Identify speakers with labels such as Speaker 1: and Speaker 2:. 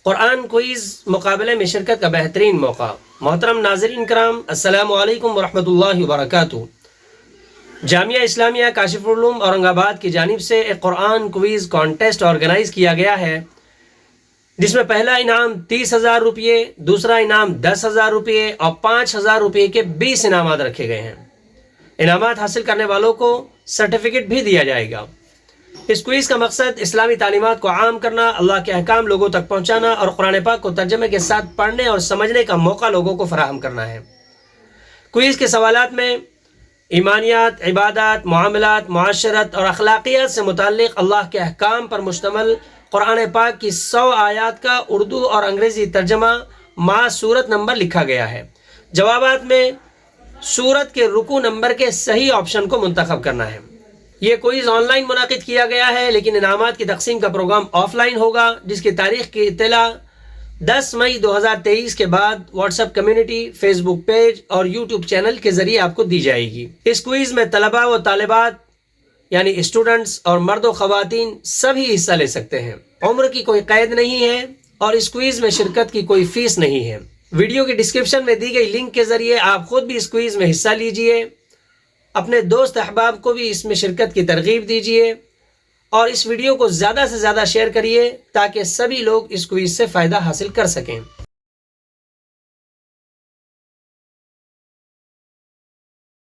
Speaker 1: قرآن quiz مقابلے میں شرکت کا بہترین موقع۔ محترم ناظرین کرام، السلام علیکم ورحمۃ اللہ وبرکاتہ۔ جامعہ اسلامیہ کاشف العلوم اورنگ آباد کی جانب سے ایک قرآن کوئز کانٹیسٹ آرگنائز کیا گیا ہے، جس میں پہلا انعام 30,000 روپے، دوسرا انعام 10,000 روپے اور 5,000 روپے کے 20 انعامات رکھے گئے ہیں۔ انعامات حاصل کرنے والوں کو سرٹیفکیٹ بھی دیا جائے گا۔ اس کوئز کا مقصد اسلامی تعلیمات کو عام کرنا، اللہ کے احکام لوگوں تک پہنچانا اور قرآن پاک کو ترجمے کے ساتھ پڑھنے اور سمجھنے کا موقع لوگوں کو فراہم کرنا ہے۔ کوئز کے سوالات میں ایمانیات، عبادات، معاملات، معاشرت اور اخلاقیات سے متعلق اللہ کے احکام پر مشتمل قرآن پاک کی 100 آیات کا اردو اور انگریزی ترجمہ مع سورت نمبر لکھا گیا ہے۔ جوابات میں سورت کے رکوع نمبر کے صحیح آپشن کو منتخب کرنا ہے۔ یہ کوئز آن لائن منعقد کیا گیا ہے، لیکن انعامات کی تقسیم کا پروگرام آف لائن ہوگا، جس کی تاریخ کی اطلاع 10 مئی 2023 کے بعد واٹس ایپ کمیونٹی، فیس بک پیج اور یوٹیوب چینل کے ذریعے آپ کو دی جائے گی۔ اس کوئز میں طلباء و طالبات یعنی اسٹوڈنٹس اور مرد و خواتین سبھی حصہ لے سکتے ہیں۔ عمر کی کوئی قید نہیں ہے اور اس کوئز میں شرکت کی کوئی فیس نہیں ہے۔ ویڈیو کی ڈسکرپشن میں دی گئی لنک کے ذریعے آپ خود بھی اس کوئز میں حصہ لیجئے، اپنے دوست احباب کو بھی اس میں شرکت کی ترغیب دیجئے اور اس ویڈیو کو زیادہ سے زیادہ شیئر کریے تاکہ سبھی لوگ اس کوئز سے فائدہ حاصل کر سکیں۔